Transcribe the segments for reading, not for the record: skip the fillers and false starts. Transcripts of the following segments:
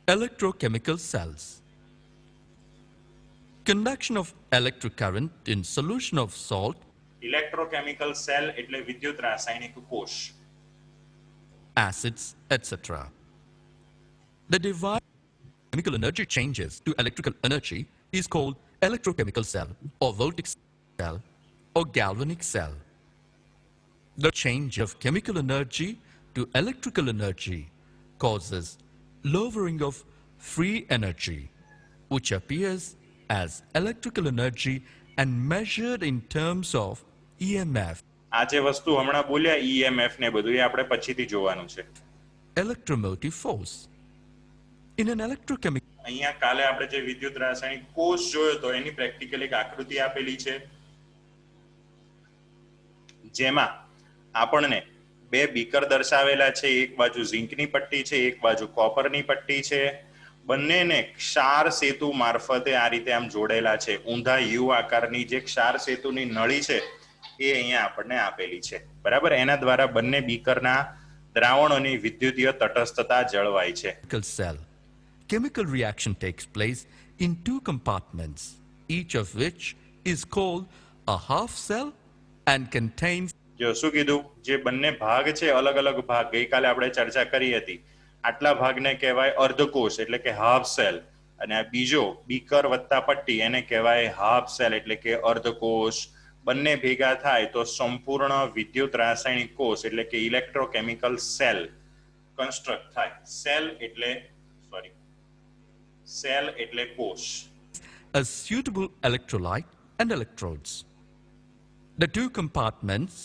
Electrochemical cells. Conduction of electric current in solution of salt, electrochemical cell એટલે વિદ્યુત રાસાયણિક કોષ. acids, etc. The divided chemical energy changes to electrical energy is called electrochemical cell or voltaic cell or galvanic cell. The change of chemical energy to electrical energy causes lowering of free energy, which appears as electrical energy and measured in terms of EMF. આ જે વસ્તુ હમણાં બોલ્યા EMF ને બધું એ આપણે પછીથી જોવાનું છે. Electromotive force. In an electrochemical અહીંયા કાલે આપણે જે વિદ્યુત રાસાયણિક કોષ જોયો તો એની પ્રેક્ટિકલ એક આકૃતિ આપેલી છે જેમાં આપણને બે બીકર દર્શાવેલા છે. એક બાજુ ઝિંકની પટ્ટી છે, એક બાજુ કોપરની પટ્ટી છે. બંનેને ક્ષાર સેતુ મારફતે આ રીતે આમ જોડેલા છે. ઊંધા યુ આકારની જે ક્ષાર સેતુની નળી છે એ અહીંયા આપણને આપેલી છે. બરાબર, એના દ્વારા બંને બીકરના દ્રાવણોની વિદ્યુતીય તટસ્થતા જળવાય છે. cell, chemical reaction takes place in two compartments, each of which is called a half cell and contains જો શું કીધું, જે બંને ભાગ છે અલગ અલગ ભાગ ગઈકાલે આપણે ચર્ચા કરી હતી. આટલા ભાગને કહેવાય અર્ધકોષ એટલે કે હાફ સેલ, અને આ બીજો બીકર વત્તા પટ્ટી એને કહેવાય હાફ સેલ એટલે કે અર્ધકોષ. બંને ભેગા થાય તો સંપૂર્ણ વિદ્યુત રાસાયણિક કોષ એટલે કે ઇલેક્ટ્રોકેમિકલ સેલ કન્સ્ટ્રક્ટ થાય. સેલ એટલે કોષ. a suitable electrolyte and electrodes. The two compartments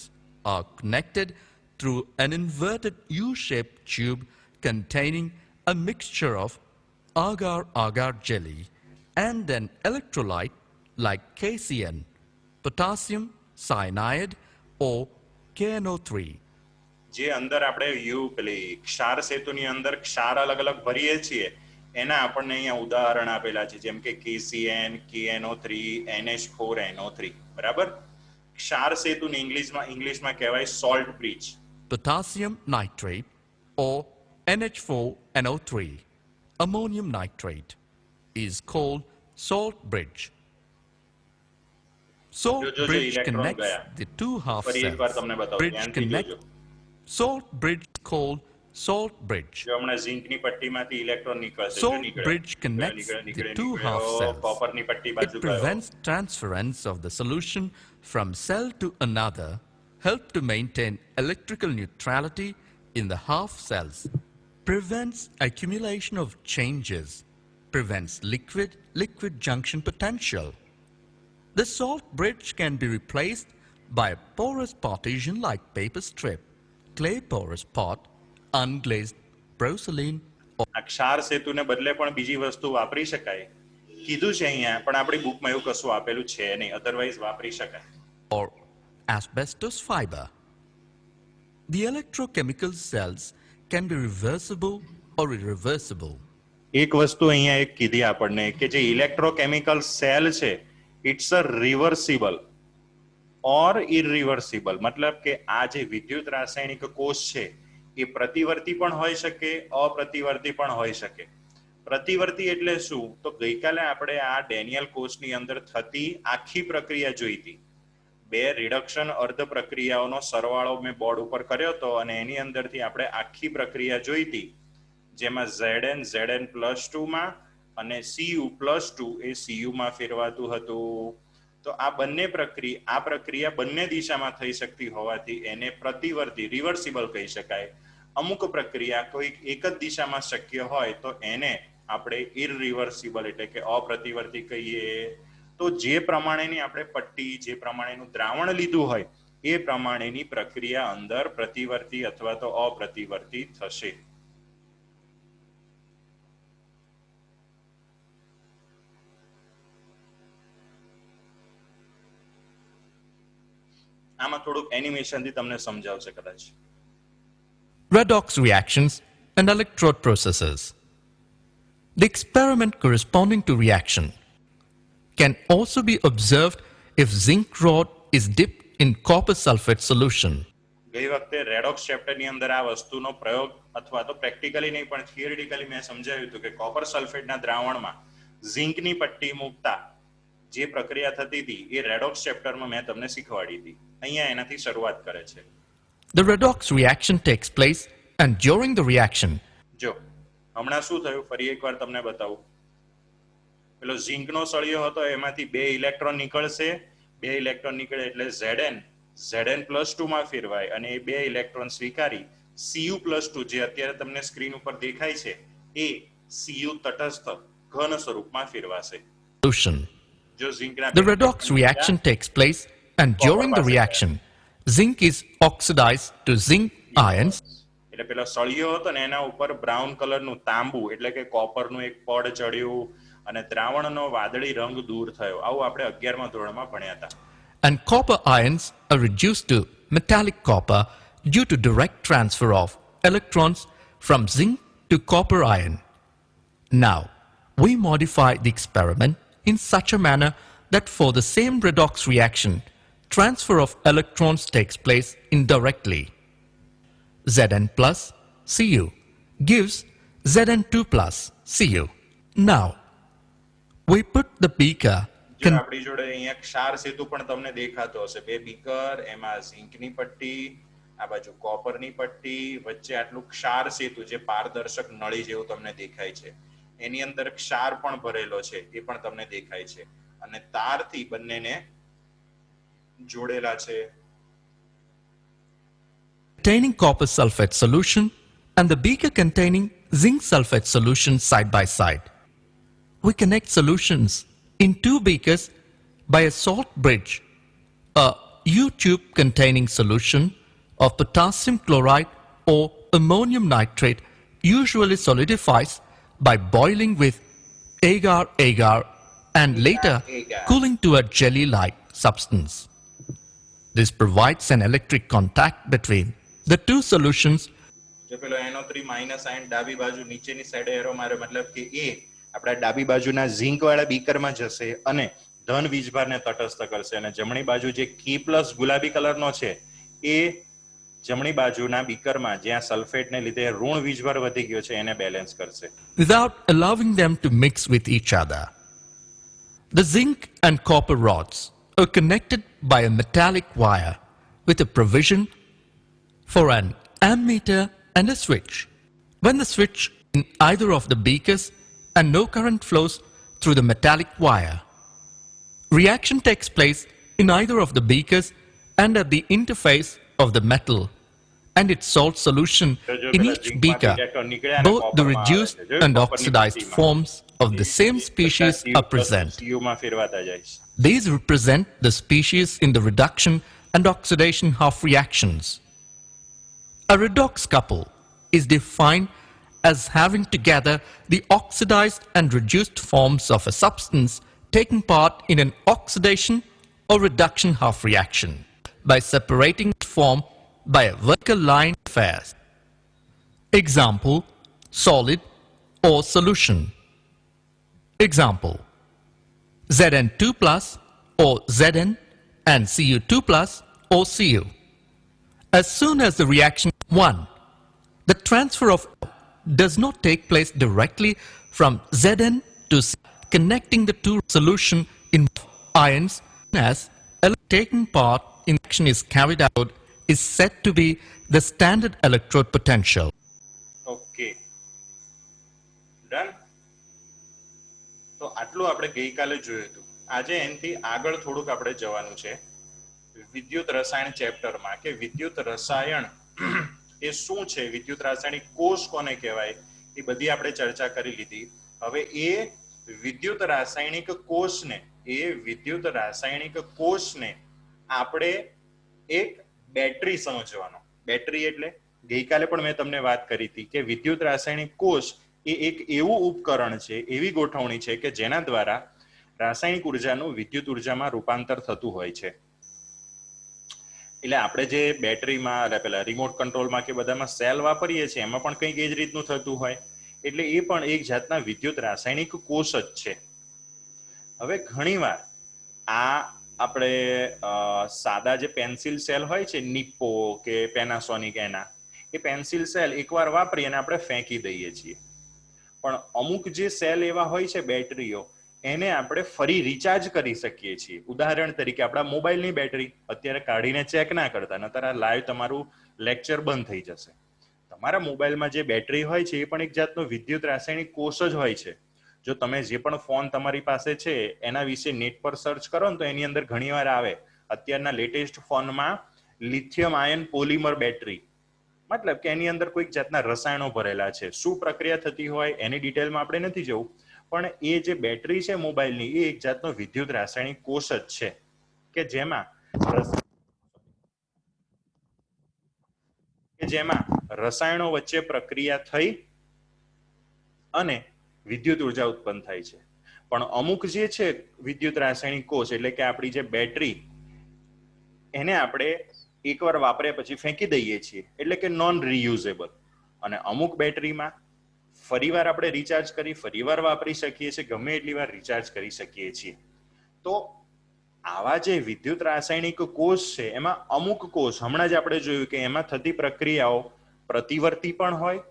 are connected through an inverted U-shaped tube containing a mixture of agar-agar jelly and an electrolyte like KCN, potassium cyanide or KNO3. જે અંદર આપણે ક્ષાર સેતુની અંદર ક્ષાર અલગ અલગ ભરીએ છીએ એના આપણને અહીંયા ઉદાહરણ આપેલા છે, જેમ કે KCN, KNO3, NH4NO3. બરાબર. ક્ષાર સેતુને ઇંગ્લિશમાં કહેવાય salt bridge. Potassium nitrate or NH4NO3, ammonium nitrate, is called salt bridge. Salt bridge connects the two half cells. Bridge connect. Salt bridge called salt bridge. જો હમણાં ઝિંકની પટ્ટીમાંથી ઇલેક્ટ્રોન નીકળશે. Salt bridge connects the two half cells. કોપરની પટ્ટી It બાજુ ગયો. prevents transference of the solution from cell to another, help to maintain electrical neutrality in the half cells, prevents accumulation of changes, prevents liquid junction potential. The salt bridge can be replaced by a porous partition like paper strip, clay porous pot, unglazed porcelain or આ ક્ષાર સેતુને બદલે પણ બીજી વસ્તુ વાપરી શકાય. કીધું છે અહીંયા, પણ આપણી બુકમાં એવું કશું આપેલું છે નહીં, અધરવાઇઝ વાપરી શકાય. asbestos fiber. The electrochemical cells can be reversible or irreversible. એક વસ્તુ અહીંયા એક કીધી આપણને કે જે ઇલેક્ટ્રોકેમિકલ સેલ છે ઇટ્સ અ રિવર્સિબલ ઓર ઇરરિવર્સિબલ. મતલબ કે આ જે વિદ્યુત રાસાયણિક કોષ છે એ પ્રતિવર્તી પણ હોઈ શકે, અપ્રતિવર્તી પણ હોઈ શકે. પ્રતિવર્તી એટલે શું, તો ગઈકાલે આપણે આ ડેનિયલ કોષની અંદર થતી આખી પ્રક્રિયા જોઈ હતી. બે રિડક્શન અર્ધ પ્રક્રિયાઓનો સરવાળો મેં બોર્ડ ઉપર કર્યો હતો અને એની અંદરથી આપણે આખી પ્રક્રિયા જોઈ હતી, જેમાં Zn+2 માં અને Cu+2 એ Cu માં ફેરવાતું હતું. તો આ પ્રક્રિયા બંને દિશામાં થઈ શકતી હોવાથી એને પ્રતિવર્તી રિવર્સિબલ કહી શકાય. અમુક પ્રક્રિયા કોઈ એક જ દિશામાં શક્ય હોય તો એને આપણે ઇરરિવર્સિબલ એટલે કે અપ્રતિવર્તી કહીએ. તો જે પ્રમાણેની આપણે પટ્ટી, જે પ્રમાણેનું દ્રાવણ લીધું હોય એ પ્રમાણેની પ્રક્રિયા અંદર પ્રતિવર્તી અથવા તો અપ્રતિવર્તી થશે. આમાં થોડુંક એનિમેશનથી તમને સમજાવશે કદાચ. redox reactions and electrode processes. The experiment corresponding to reaction can also be observed if zinc rod is dipped in copper sulfate solution. ગઈ વખતે રેડોક્સ ચેપ્ટરની અંદર આ વસ્તુનો પ્રયોગ અથવા તો પ્રેક્ટિકલી નહીં પણ થિયરિટિકલી મેં સમજાવ્યું હતું કે કોપર સલ્ફેટના દ્રાવણમાં ઝિંકની પટ્ટી મૂકતા જે પ્રક્રિયા થતી હતી એ રેડોક્સ ચેપ્ટરમાં મેં તમને શીખવાડી હતી. અહીંયા એનાથી શરૂઆત કરે છે. The redox reaction takes place, and during the reaction, જો હમણાં શું થયું ફરી એકવાર તમને બતાવું. પેલો ઝિંકનો સળિયો હતો એમાંથી 2 ઇલેક્ટ્રોન નીકળશે. 2 ઇલેક્ટ્રોન નીકળે એટલે Zn+2 માં ફેરવાય અને એ 2 ઇલેક્ટ્રોન સ્વીકારી Cu+2 જે અત્યારે તમને સ્ક્રીન ઉપર દેખાય છે એ Cu તટસ્થ ઘન સ્વરૂપમાં ફેરવાશે. solution. જો ઝિંકના The redox reaction takes place, and during the reaction, zinc is oxidized to zinc ions, એટલે પેલો સળિયો હતો ને એના ઉપર બ્રાઉન કલરનું તાંબુ એટલે કે કોપરનું એક પડ ચડ્યું અને દ્રાવણનો વાદળી રંગ દૂર થયો. આવું આપણે 11મા ધોરણમાં ભણ્યા હતા. and copper ions are reduced to metallic copper due to direct transfer of electrons from zinc to copper ion. Now, we modify the experiment in such a manner that for the same redox reaction, transfer of electrons takes place indirectly. Zn plus Cu gives Zn2 plus Cu. Now, we put the beaker. જો આપણી જોડે અહીંયા ક્ષાર સેતુ પણ તમને દેખાતો હશે. 2 beaker, એમાં ઝિંકની પટ્ટી, આ બાજુ કોપરની પટ્ટી, વચ્ચે આટલું ક્ષાર સેતુ જે પારદર્શક નળી જેવું તમને દેખાય છે. એની અંદર ક્ષાર પણ ભરેલો છે એ પણ તમને દેખાય છે અને તારથી બંનેને જોડેલા છે. Containing copper sulfate solution and the beaker containing zinc sulfate solution side by side. We connect solutions in 2 beakers by a salt bridge. A U-tube containing solution of potassium chloride or ammonium nitrate usually solidifies by boiling with agar-agar and later cooling to a jelly-like substance. This provides an electric contact between the 2 solutions. જો પેલો NO3 minus ion ડાબી બાજુ નીચેની સાઈડે arrow મારે મતલબ કે એ આપણા ડાબી બાજુના ઝિંક વાળા બીકરમાં જશે અને ધન વીજભારને તટસ્થ કરશે અને જમણી બાજુ જે K+ ગુલાબી કલરનો છે એ જમણી બાજુના બીકરમાં જ્યાં સલ્ફેટને લીધે ઋણ વીજભાર વધી ગયો છે એને બેલેન્સ કરશે. Without allowing them to mix with each other. The zinc and copper rods are connected by a metallic wire with a provision for an ammeter and a switch. When the switch in either of the beakers and no current flows through the metallic wire, reaction takes place in either of the beakers and at the interface of the metal and its salt solution in each beaker. Both the reduced and oxidized forms of the same species are present. These represent the species in the reduction and oxidation half reactions. A redox couple is defined as having together the oxidized and reduced forms of a substance taking part in an oxidation or reduction half reaction by separating its form by a vertical line of phase. Example, solid or solution. Example, Zn2 plus or Zn and Cu2 plus or Cu. As soon as the reaction 1, the transfer of does not take place directly from Zn to C, connecting the 2 solution in ions as taking part in action is carried out is said to be the standard electrode potential. Okay. Done? તો આટલું આપણે ગઈકાલે જોયું હતું. આજે એનથી આગળ થોડુંક આપણે જવાનું છે વિદ્યુત રસાયણ ચેપ્ટરમાં કે વિદ્યુત રસાયણ એ શું છે, વિદ્યુત રાસાયણિક કોષ કોને કહેવાય એ બધી આપણે ચર્ચા કરી લીધી. હવે એ વિદ્યુત રાસાયણિક કોષને આપણે એક બેટરી સમજવાનો. બેટરી એટલે ગઈકાલે પણ મેં તમને વાત કરી હતી કે વિદ્યુત રાસાયણિક કોષ એ એક એવું ઉપકરણ છે, એવી ગોઠવણી છે કે જેના દ્વારા રાસાયણિક ઉર્જાનું વિદ્યુત ઉર્જામાં રૂપાંતર થતું હોય છે. એટલે આપણે જે બેટરીમાં પેલા રિમોટ કંટ્રોલમાં કે બધામાં સેલ વાપરીએ છીએ એમાં પણ કંઈક એ જ રીતનું થતું હોય. એટલે એ પણ એક જાતના વિદ્યુત રાસાયણિક કોષ જ છે. હવે ઘણીવાર આ આપણે સાદા જે પેન્સિલ સેલ હોય છે નિપ્પો કે પેનાસોનિક એના, એ પેન્સિલ સેલ એકવાર વાપરી અને આપણે ફેંકી દઈએ છીએ. પણ અમુક જે સેલ એવા હોય છે બેટરીઓ, એને આપણે ફરી રિચાર્જ કરી શકીએ છીએ. ઉદાહરણ તરીકે આપણા મોબાઈલની બેટરી અત્યારે કાઢીને ચેક ના કરતા, નતર આ લાઈવ તમારું લેક્ચર બંધ થઈ જશે. તમારા મોબાઈલમાં જે બેટરી હોય છે એ પણ એક જાતનો વિદ્યુત રાસાયણિક કોષ જ હોય છે. જો તમે જે પણ ફોન તમારી પાસે છે એના વિશે નેટ પર સર્ચ કરો ને તો એની અંદર ઘણીવાર આવે અત્યારના લેટેસ્ટ ફોનમાં લિથિયમ આયન પોલિમર બેટરી, મતલબ કે એની અંદર કોઈક જાતના રસાયણો ભરેલા છે. શું પ્રક્રિયા થતી હોય એની ડિટેલમાં આપણે નથી જવું, પણ એ જે બેટરી છે મોબાઈલની એ એક જાતનો વિદ્યુત રાસાયણિક કોષ જ છે કે જેમાં રસાયણો વચ્ચે પ્રક્રિયા થઈ અને વિદ્યુત ઉર્જા ઉત્પન્ન થાય છે. પણ અમુક જે છે વિદ્યુત રાસાયણિક કોષ એટલે કે આપણી જે બેટરી, એને આપણે એકવાર વાપર્યા પછી ફેંકી દઈએ છીએ, એટલે કે નોન રિયુઝેબલ. અને અમુક બેટરીમાં ફરીવાર આપણે રિચાર્જ કરી ફરીવાર વાપરી શકીએ છીએ, ગમે એટલી વાર રિચાર્જ કરી શકીએ છીએ. તો આવા જે વિદ્યુત રાસાયણિક કોષ છે એમાં અમુક કોષ હમણાં જ આપણે જોયું કે એમાં થતી પ્રક્રિયાઓ પ્રતિવર્તી પણ હોય,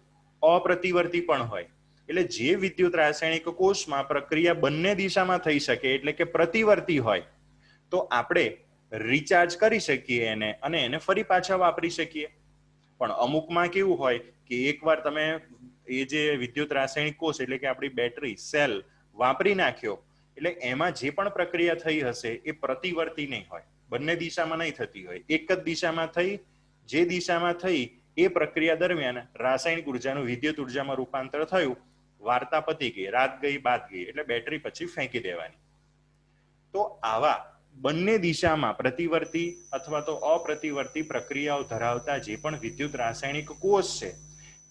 અપ્રતિવર્તી પણ હોય. એટલે જે વિદ્યુત રાસાયણિક કોષમાં પ્રક્રિયા બંને દિશામાં થઈ શકે એટલે કે પ્રતિવર્તી હોય, તો આપણે રિચાર્જ કરી શકીએ એને અને એને ફરી પાછા વાપરી શકીએ. પણ અમુકમાં કેવું હોય કે એકવાર તમે એ જે વિદ્યુત રાસાયણિક કોષ એટલે કે આપણી બેટરી સેલ વાપરી નાખ્યો એટલે એમાં જે પણ પ્રક્રિયા થઈ હશે એ પ્રતિવર્તી નહીં હોય, બંને દિશામાં નહીં થતી હોય, એક જ દિશામાં થઈ. જે દિશામાં થઈ એ પ્રક્રિયા દરમિયાન રાસાયણિક ઉર્જાનું વિદ્યુત ઉર્જામાં રૂપાંતર થયું, વાર્તા પતી ગઈ, રાત ગઈ બાત ગઈ, એટલે બેટરી પછી ફેંકી દેવાની. તો આવા બંને દિશામાં પ્રતિવર્તી અથવા તો અપ્રતિવર્તી પ્રક્રિયાઓ ધરાવતા જે પણ વિદ્યુત રાસાયણિક કોષ છે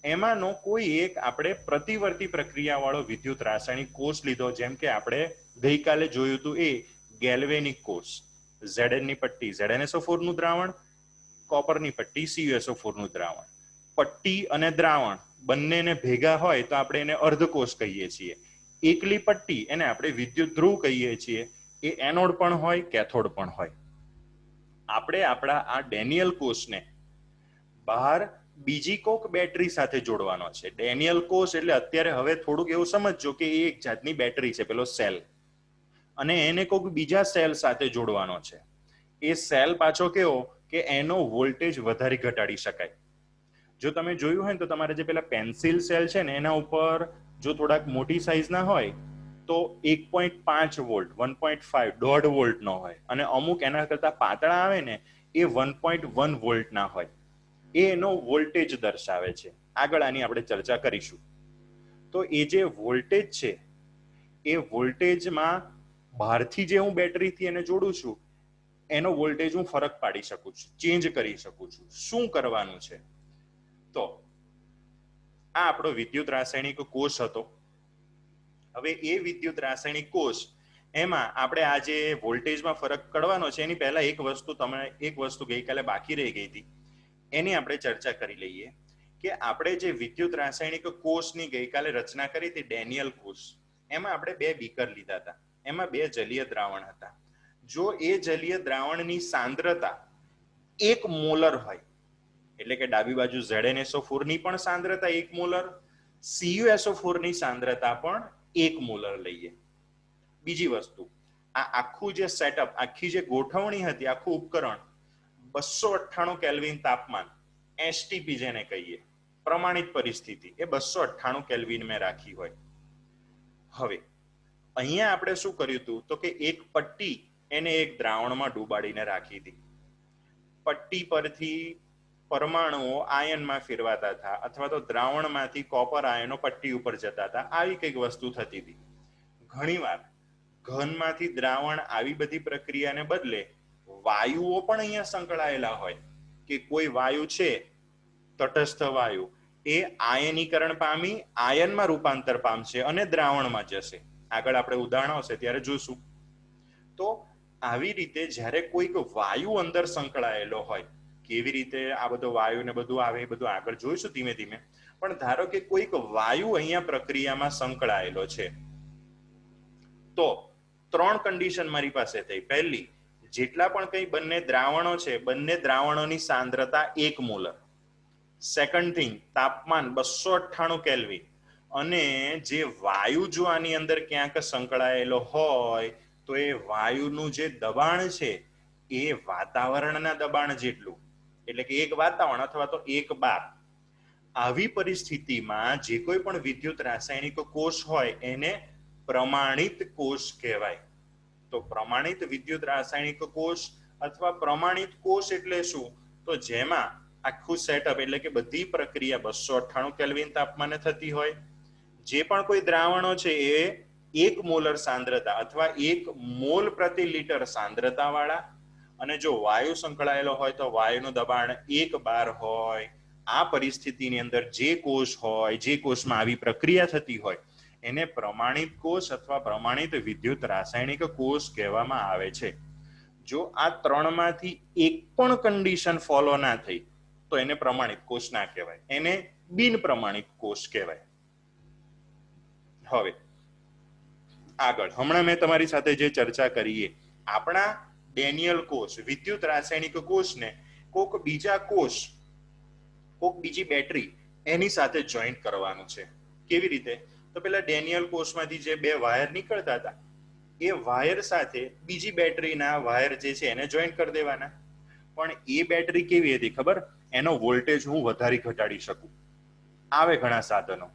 એમાંનો કોઈ એક આપણે પ્રતિવર્તી પ્રક્રિયા વાળો વિદ્યુત રાસાયણિક કોષ લીધો. જેમ કે આપણે ગઈકાલે જોયું હતું એ ગેલ્વેનિક કોષ. Zn ની પટ્ટી ZnSO4 નું દ્રાવણ, કોપરની પટ્ટી CuSO4 નું દ્રાવણ. પટ્ટી અને દ્રાવણ બંનેને ભેગા હોય તો આપણે એને અર્ધકોષ કહીએ છીએ. એકલી પટ્ટી એને આપણે વિદ્યુત ધ્રુવ કહીએ છીએ. એ એનોડ પણ હોય, કેથોડ પણ હોય. આપણે આપણા આ ડેનિયલ કોષને બહાર બીજી કોક બેટરી સાથે જોડવાનો છે. ડેનિયલ કોષ એટલે અત્યારે હવે થોડુંક એવું સમજજો કે એ એક જાતની બેટરી છે, પેલો સેલ, અને એને કોક બીજા સેલ સાથે જોડવાનો છે. એ સેલ પાછો કેવો કે એનો વોલ્ટેજ વધારી ઘટાડી શકાય. જો તમે જોયું હોય ને તો તમારે જે પેલા પેન્સિલ સેલ છે ને એના ઉપર જો થોડાક મોટી સાઈઝના હોય તો 1.5 વોલ્ટ, 1.5, 1.5 વોલ્ટનો હોય, અને અમુક એના કરતા પાતળા આવે ને એ 1.1 વોલ્ટના હોય. એ એનો વોલ્ટેજ દર્શાવે છે. આગળ આની આપણે ચર્ચા કરીશું. તો એ જે વોલ્ટેજ છે એ વોલ્ટેજમાં બહારથી જે હું બેટરીથી એને જોડું છું એનો વોલ્ટેજ હું ફરક પાડી શકું છું, ચેન્જ કરી શકું છું. શું કરવાનું છે? તો આ આપણો વિદ્યુત રાસાયણિક કોષ હતો. હવે એ વિદ્યુત રાસાયણિક કોષ એમાં આપણે આ જે વોલ્ટેજમાં ફરક કરવાનો છે એની પહેલા એક વસ્તુ ગઈકાલે બાકી રહી ગઈ હતી, એની આપણે ચર્ચા કરી લઈએ કે આપણે જે વિદ્યુત રાસાયણિક કોષની ગઈકાલે રચના કરી હતી ડેનિયલ કોષ, એમાં આપણે 2 બીકર લીધા હતા. એમાં 2 જલીય દ્રાવણ હતા. જો એ જલીય દ્રાવણની સાંદ્રતા 1 મોલર હોય, એટલે કે ડાબી બાજુ ZnSO4 ની પણ સાંદ્રતા 1 મોલર, CuSO4 ની સાંદ્રતા પણ 1 મોલર લઈએ. બીજી વસ્તુ, આ આખું જે સેટઅપ, આખી જે ગોઠવણી હતી, આખું ઉપકરણ 298 કેલ્વિન તાપમાન, STP જેને કહીએ, પ્રમાણિત પરિસ્થિતિ, એ 298 કેલ્વિન મેં રાખી હોય. હવે અહીંયા આપણે શું કર્યું હતું તો કે એક પટ્ટી એને એક દ્રાવણમાં ડૂબાડીને રાખી હતી. પટ્ટી પરથી પરમાણુઓ આયનમાં ફેરવાતા હતા અથવા તો દ્રાવણમાંથી કોપર આયનો પટ્ટી ઉપર જતા હતા. આવી કંઈક વસ્તુ થતી હતી. ઘણીવાર ઘનમાંથી દ્રાવણ આવી બધી પ્રક્રિયાને બદલે વાયુઓ પણ અહીંયા સંકળાયેલા હોય કે કોઈ વાયુ છે, તટસ્થ વાયુ, એ આયનીકરણ પામી આયનમાં રૂપાંતર પામશે અને દ્રાવણમાં જશે. આગળ આપણે ઉદાહરણ આવશે ત્યારે જોશું. તો આવી રીતે જ્યારે કોઈક વાયુ અંદર સંકળાયેલો હોય, કેવી રીતે આ બધો વાયુ ને બધું આવે એ બધું આગળ જોઈશું ધીમે ધીમે, પણ ધારો કે કોઈક વાયુ અહીંયા પ્રક્રિયામાં સંકળાયેલો છે, તો 3 કન્ડિશન મારી પાસે થઈ. પહેલી, જેટલા પણ કઈ બંને દ્રાવણો છે, બંને દ્રાવણોની સાંદ્રતા 1 મોલર. સેકન્ડ થિંગ, તાપમાન 298 કેલ્વિન. અને જે વાયુ જો આની અંદર ક્યાંક સંકળાયેલો હોય તો એ વાયુનું જે દબાણ છે એ વાતાવરણના દબાણ જેટલું, એટલે કે એક વાતાવરણ અથવા તો 1 બાર. આવી પરિસ્થિતિમાં જે કોઈ પણ વિદ્યુત રાસાયણિક કોષ હોય એને પ્રમાણિત કોષ કહેવાય. તો પ્રમાણિત વિદ્યુત રાસાયણિક કોષ અથવા પ્રમાણિત કોષ એટલે શું? તો જેમાં આખું સેટઅપ એટલે કે બધી પ્રક્રિયા 298 કેલ્વિન તાપમાને થતી હોય. જે પણ કોઈ દ્રાવણો છે એ 1 મોલર સાંદ્રતા અથવા 1 મોલ પ્રતિ લિટર સાંદ્રતા વાળા, અને જો વાયુ સંકળાયેલો હોય તો વાયુનું દબાણ 1 બાર હોય. આ પરિસ્થિતિની અંદર જે કોષ હોય, જે કોષમાં આવી પ્રક્રિયા થતી હોય એને પ્રમાણિત કોષ અથવા પ્રમાણિત વિદ્યુત રાસાયણિક કોષ કહેવામાં આવે છે. જો આ ત્રણમાંથી એક પણ કન્ડિશન ફોલો ના થઈ તો એને પ્રમાણિત કોષ ના કહેવાય, એને બિન પ્રમાણિત કોષ કહેવાય. હવે આગળ હમણાં મેં તમારી સાથે જે ચર્ચા કરીએ, આપણા ડેનિયલ કોષ વિદ્યુત રાસાયણિક કોષને કોક બીજા કોષ, કોક બીજી બેટરી એની સાથે જોઈન્ટ કરવાનું છે. કેવી રીતે? તો પેલા ડેનિયલ કોષમાંથી જે 2 વાયર નીકળતા હતા એ વાયર સાથે બીજી બેટરીના વાયર જે છે એને જોઈન્ટ કરી દેવાના. પણ એ બેટરી કેવી હતી ખબર? એનો વોલ્ટેજ હું વધારી ઘટાડી શકું. આવે ઘણા સાધનો.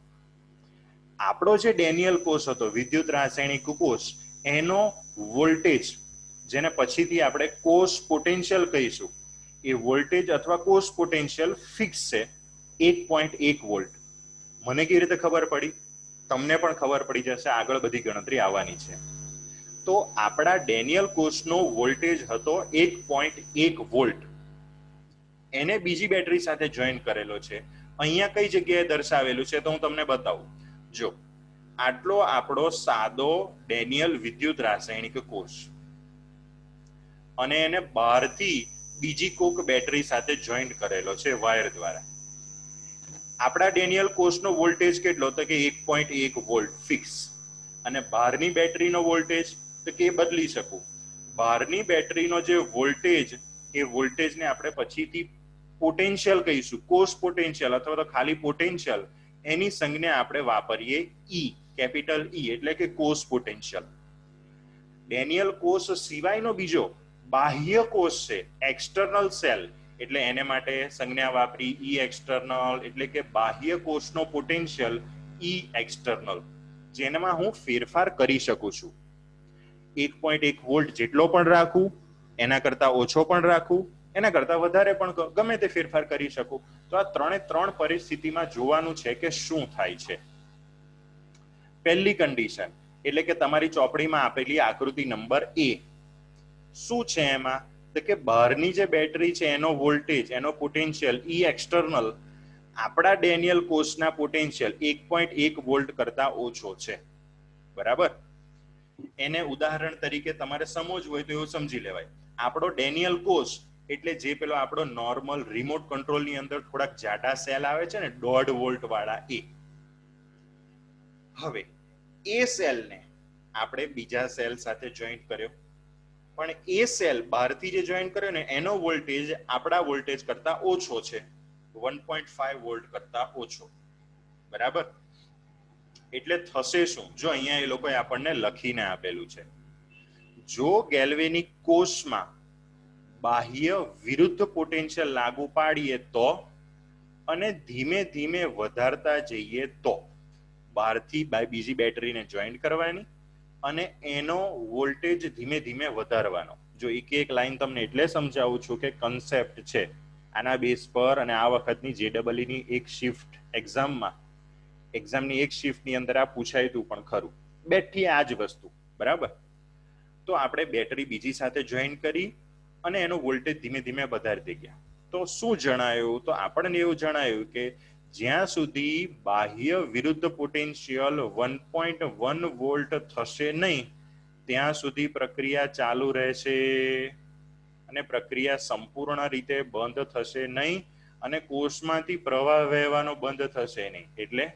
આપણો જે ડેનિયલ કોષ હતો વિદ્યુત રાસાયણિક કોષ, એનો વોલ્ટેજ જેને પછીથી આપણે કોષ પોટેન્શિયલ કહીશું, એ વોલ્ટેજ અથવા કોષ પોટેન્શિયલ ફિક્સ છે 1.1 વોલ્ટ. મને કેવી રીતે ખબર પડી? તમને પણ ખબર પડી જશે, આગળ બધી ગણતરી આવવાની છે. તો આપણા ડેનિયલ કોષનો વોલ્ટેજ હતો 1.1 વોલ્ટ. એને બીજી બેટરી સાથે જોઈન કરેલો છે. અહીંયા કઈ જગ્યાએ દર્શાવેલું છે તો હું તમને બતાવું. જો આટલો આપણો સાદો ડેનિયલ વિદ્યુત રાસાયણિક કોષ, અને એને બહારથી બીજી કોક બેટરી સાથે જોઈન્ટ કરેલો છે વાયર દ્વારા. આપણા ડેનિયલ કોષનો વોલ્ટેજ કેટલો? તો કે 1.1 વોલ્ટ ફિક્સ. અને બહારની બેટરીનો વોલ્ટેજ તો કે બદલી શકું. બહારની બેટરીનો જે વોલ્ટેજ, એ વોલ્ટેજને આપણે પછીથી પોટેન્શિયલ કહીશું, કોષ પોટેન્શિયલ અથવા તો ખાલી પોટેન્શિયલ. એની સંજ્ઞા આપણે વાપરીએ ઈ, કેપિટલ ઈ, એટલે કે કોષ પોટેન્શિયલ. ડેનિયલ કોષ સિવાયનો બીજો બાહ્ય કોષ છે, એક્સટર્નલ સેલ, એટલે એને માટે સંજ્ઞા વાપરી ઈ એક્સટર્નલ, એટલે કે બાહ્ય કોષનો પોટેન્શિયલ ઈ એક્સટર્નલ, જેનામાં હું ફેરફાર કરી શકું છું. 1.1 વોલ્ટ જેટલો પણ રાખું, એના કરતા ઓછો પણ રાખું, એના કરતા વધારે પણ ગમે તે ફેરફાર કરી શકું. તો આ ત્રણ પરિસ્થિતિમાં જોવાનું છે કે શું થાય છે. પહેલી કન્ડિશન એટલે કે તમારી ચોપડીમાં આપેલી આકૃતિ નંબર A. શું છે એમાં? તો કે બહારની જે બેટરી છે એનો વોલ્ટેજ, એનો પોટેન્શિયલ ઈ એક્સટર્નલ આપણા ડેનિયલ કોષના પોટેન્શિયલ 1.1 વોલ્ટ કરતા ઓછો છે. બરાબર? એને ઉદાહરણ તરીકે તમારે સમજવું હોય તો એવું સમજી લેવાય. આપણો ડેનિયલ કોષ એટલે જે પેલો આપણો નોર્મલ રિમોટ કંટ્રોલની અંદર થોડાક જાડા સેલ આવે છે ને 1.5 વોલ્ટ વાળા, એ. હવે એ સેલને આપણે બીજા સેલ સાથે જોઈન્ટ કર્યો, પણ એ સેલ બહારથી જે જોઈન્ટ કર્યો ને એનો વોલ્ટેજ આપણા વોલ્ટેજ કરતા ઓછો છે, 1.5 વોલ્ટ કરતા ઓછો. બરાબર? એટલે થશે શું? જો અહીંયા એ લોકોએ આપણને લખીને આપેલું છે, જો ગેલ્વેનિક કોષમાં બાહ્ય વિરુદ્ધ પોટેન્શિયલ લાગુ પાડીએ તો, અને ધીમે ધીમે વધારતા જઈએ તો, બહારથી બીજી બેટરીને જોઈન્ટ કરવાની અને એનો વોલ્ટેજ ધીમે ધીમે વધારવાનો. જો એક લાઈન તમને એટલે સમજાવું છું કે કન્સેપ્ટ છે આના બેઝ પર, અને આ વખતની JEE ની એક શિફ્ટ એક્ઝામની એક શિફ્ટની અંદર આ પૂછાયું હતું પણ ખરું. બેઠી આ જ વસ્તુ. બરાબર? તો આપણે બેટરી બીજી સાથે જોઈન કરી અને એનો વોલ્ટેજ ધીમે ધીમે વધારતી ગયા. તો શું જણાયું? તો આપણને એવું જણાયું કે જ્યાં સુધી બાહ્ય વિરુદ્ધ પોટેન્શિયલ 1.1 વોલ્ટ થશે નહીં ત્યાં સુધી પ્રક્રિયા ચાલુ રહેશે, અને પ્રક્રિયા સંપૂર્ણ રીતે બંધ થશે નહીં, અને કોષમાંથી પ્રવાહ વહેવાનો બંધ થશે નહીં. એટલે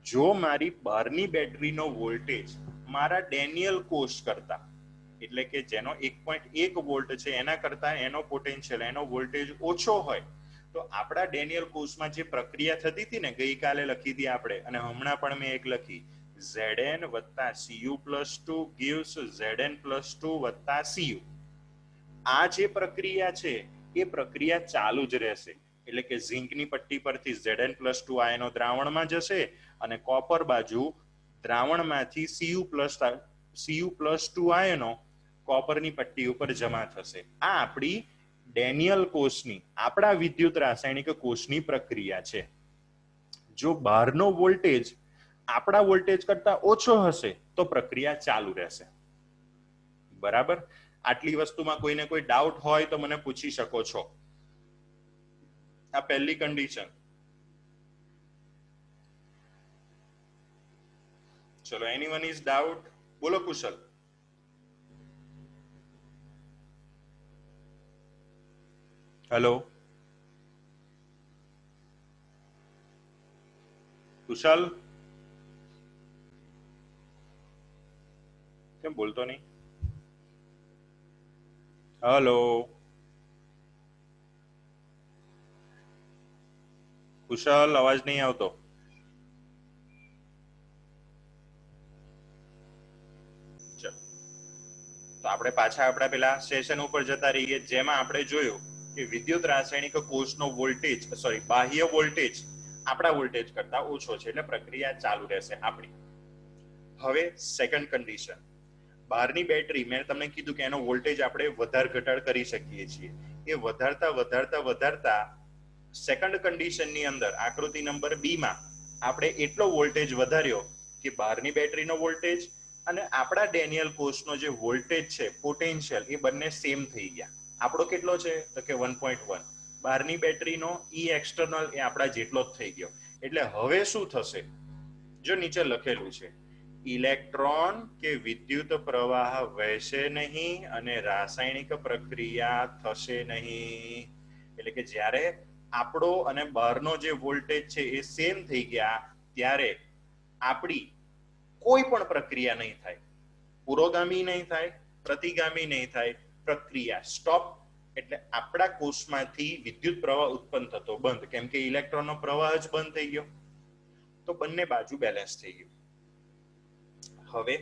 જો મારી બહારની બેટરીનો વોલ્ટેજ મારા ડેનિયલ કોષ કરતા એટલે કે જેનો 1.1 વોલ્ટ છે એના કરતા એનો પોટેન્શિયલ એનો વોલ્ટેજ ઓછો હોય તો આપણા ડેનિયલ કોષમાં જે પ્રક્રિયા થતી હતી ને ગઈકાલે લખી હતી આપણે અને હમણાં પણ મેં એક લખી Zn વત્તા Cu+2 gives Zn+2 વત્તા Cu. આ જે પ્રક્રિયા છે એ પ્રક્રિયા ચાલુ જ રહેશે એટલે કે ઝિંકની પટ્ટી પરથી Zn+2 આયનો દ્રાવણમાં જશે અને કોપર બાજુ દ્રાવણમાંથી Cu+2 આયનો કોપરની પટ્ટી ઉપર જમા થશે. આ આપણી ડેનિયલ કોષની આપણા વિદ્યુત રાસાયણિક કોષની પ્રક્રિયા છે. જો બહારનો વોલ્ટેજ આપણા વોલ્ટેજ કરતા ઓછો હશે તો પ્રક્રિયા ચાલુ રહેશે. બરાબર? આટલી વસ્તુમાં કોઈને કોઈ ડાઉટ હોય તો મને પૂછી શકો છો. આ પહેલી કન્ડિશન. ચલો, એનીવન ઇઝ ડાઉટ? બોલો કુશલ. હેલો કુશલ, કેમ બોલતો નહીં? હેલો કુશલ, અવાજ નહીં આવતો. ચલો, તો આપણે પાછા આપણા પેલા સેશન ઉપર જતા રહીએ જેમાં આપણે જોયું કે વિદ્યુત રાસાયણિક કોષનો વોલ્ટેજ બાહ્ય વોલ્ટેજ આપણા વોલ્ટેજ કરતા ઓછો છે એટલે પ્રક્રિયા ચાલુ રહેશે આપણી. હવે સેકન્ડ કન્ડિશન, બહારની બેટરી મેં તમને કીધું કે એનો વોલ્ટેજ આપણે વધાર ઘટાડ કરી શકીએ છીએ. એ વધારતા સેકન્ડ કન્ડિશનની અંદર આકૃતિ નંબર બી માં આપણે એટલો વોલ્ટેજ વધાર્યો કે બહારની બેટરીનો વોલ્ટેજ અને આપણા ડેનિયલ કોષનો જે વોલ્ટેજ છે પોટેન્શિયલ એ બંને સેમ થઈ ગયા. આપણો કેટલો છે તો કે 1.1, બહારની બેટરીનો ઈ એક્સટર્નલ એ આપણા જેટલો જ થઈ ગયો. એટલે હવે શું થશે? જો નીચે લખેલું છે ઇલેક્ટ્રોન કે વિદ્યુત પ્રવાહ વહેશે નહીં અને રાસાયણિક પ્રક્રિયા થશે નહીં. એટલે કે જ્યારે આપણો અને બહારનો જે વોલ્ટેજ છે એ સેમ થઈ ગયા ત્યારે આપણી કોઈ પણ પ્રક્રિયા નહીં થાય, પુરોગામી નહીં થાય, પ્રતિગામી નહીં થાય, પ્રક્રિયા સ્ટોપ. એટલે આપણા કોષમાંથી વિદ્યુત પ્રવાહ ઉત્પન્ન થતો બંધ, કેમ કે ઇલેક્ટ્રોનનો પ્રવાહ જ બંધ થઈ ગયો. તો બંને બાજુ બેલેન્સ થઈ ગયું. હવે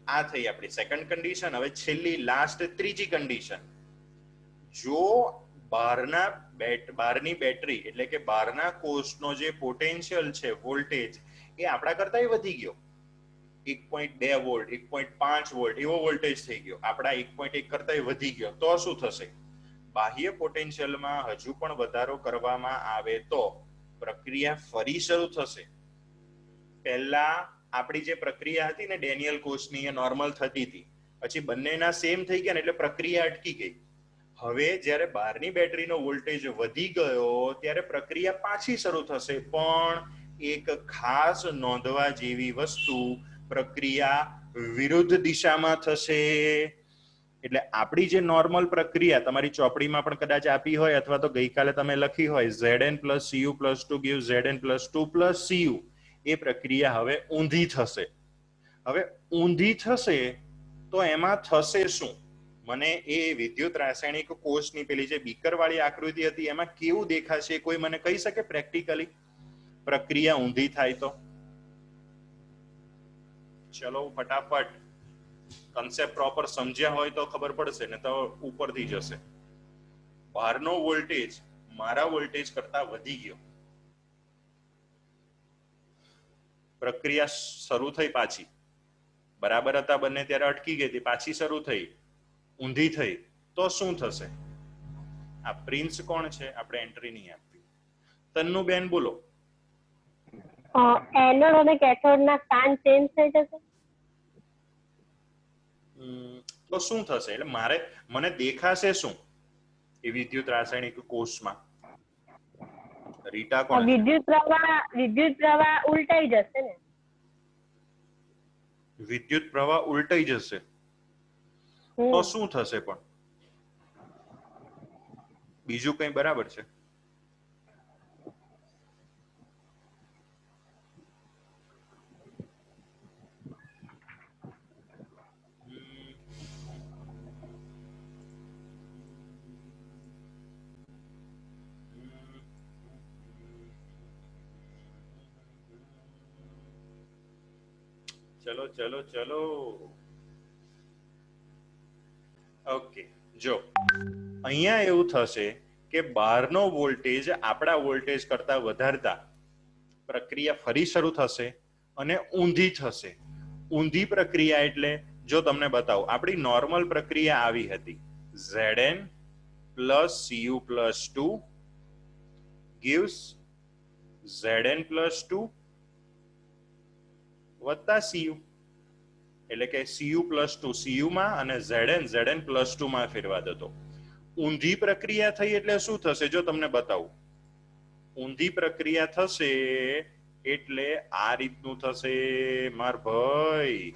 આ થઈ આપણી સેકન્ડ કન્ડિશન. હવે છેલ્લી લાસ્ટ ત્રીજી કન્ડિશન, જો બહારની બેટરી એટલે કે બહારના કોષનો જે પોટેન્શિયલ છે વોલ્ટેજ એ આપણા કરતા વધી ગયો, 1.2 વોલ્ટ 1.5 વોલ્ટ એવો વોલ્ટેજ થઈ ગયો, આપણા 1.1 કરતા વધી ગયો, તો શું થશે? બાહ્ય પોટેન્શિયલમાં હજુ પણ વધારો કરવામાં આવે તો પ્રક્રિયા ફરી શરૂ થશે. પહેલા આપણી જે પ્રક્રિયા હતી ને ડેનિયલ કોષની એ નોર્મલ થતી હતી, પછી બંનેના સેમ થઈ ગયા ને એટલે પ્રક્રિયા અટકી ગઈ. હવે જ્યારે બહારની બેટરીનો વોલ્ટેજ વધી ગયો ત્યારે પ્રક્રિયા પાછી શરૂ થશે, પણ એક ખાસ નોંધવા જેવી વસ્તુ, પ્રક્રિયા વિરુદ્ધ દિશામાં થશે. એટલે આપણી જે નોર્મલ પ્રક્રિયા તમારી ચોપડીમાં પણ કદાચ આપી હોય અથવા તો ગઈકાલે તમે લખી હોય Zn+Cu+2 gives Zn+2 Cu, એ પ્રક્રિયા હવે ઊંધી થશે. હવે ઊંધી થશે તો એમાં થશે શું? મને એ વિદ્યુત રાસાયણિક કોષની પેલી જે બીકરવાળી આકૃતિ હતી એમાં કેવું દેખાશે કોઈ મને કહી શકે પ્રેક્ટિકલી? પ્રક્રિયા ઊંધી થાય તો ચલો ફટાફટ, કન્સેપ્ટ પ્રોપર સમજ્યા હોય તો ખબર પડશે ને તો ઉપરથી જશે. બહારનો વોલ્ટેજ મારા વોલ્ટેજ કરતા વધી ગયો, પ્રક્રિયા શરૂ થઈ, પાછી બરાબર હતા બંને ત્યારે અટકી ગઈ હતી, પાછી શરૂ થઈ, ઊંધી થઈ, તો શું થશે? આ પ્રિન્સ કોણ છે? આપણે એન્ટ્રી નહીં આપી. તન્નુબેન બોલો. એનોડ અને કેથોડના સ્થાન ચેન્જ થઈ જશે. તો શું થશે? એટલે મને દેખાશે શું એ વિદ્યુત રાસાયણિક કોષમાં? રીટા કોણ છે? વિદ્યુત પ્રવાહ ઉલટાઈ જશે ને. વિદ્યુત પ્રવાહ ઉલટાઈ જશે તો શું થશે? પણ બીજું કઈ બરાબર છે? ચલો ચલો ચલો. ઓકે, જો અહીંયા એવું થશે કે બહારનો વોલ્ટેજ આપણા વોલ્ટેજ કરતા વધારતા પ્રક્રિયા ફરી શરૂ થશે અને ઊંધી થશે. ઊંધી પ્રક્રિયા એટલે જો તમને બતાવું, આપણી નોર્મલ પ્રક્રિયા આવી હતી. Zn plus Cu plus 2 gives Zn plus 2 વત્તા Cu, એટલે કે Cu plus 2 Cu માં અને Zn plus 2 માં ફેરવા દો. ઊંધી પ્રક્રિયા થઈ એટલે શું થશે જો તમને બતાવું. ઊંધી પ્રક્રિયા થશે એટલે આ રીતનું થશે માર ભાઈ.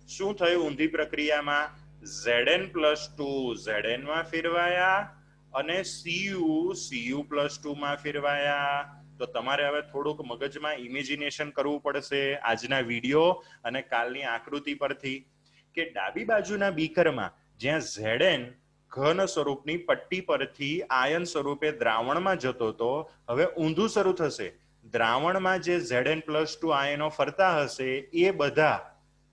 શું થયું ઊંધી પ્રક્રિયામાં? Zn plus 2 Zn માં ફેરવાયા અને Cu plus 2 માં ફેરવાયા. તો તમારે હવે થોડુંક મગજમાં ઇમેજિનેશન કરવું પડશે આજના વિડીયો અને કાલની આકૃતિ પરથી, કે ડાબી બાજુના બીકરમાં જ્યાં Zn ઘન સ્વરૂપની પટ્ટી પરથી આયન સ્વરૂપે દ્રાવણમાં જતો હતો, હવે ઊંધું શરૂ થશે. દ્રાવણમાં જે Zn plus 2 આયનો ફરતા હશે એ બધા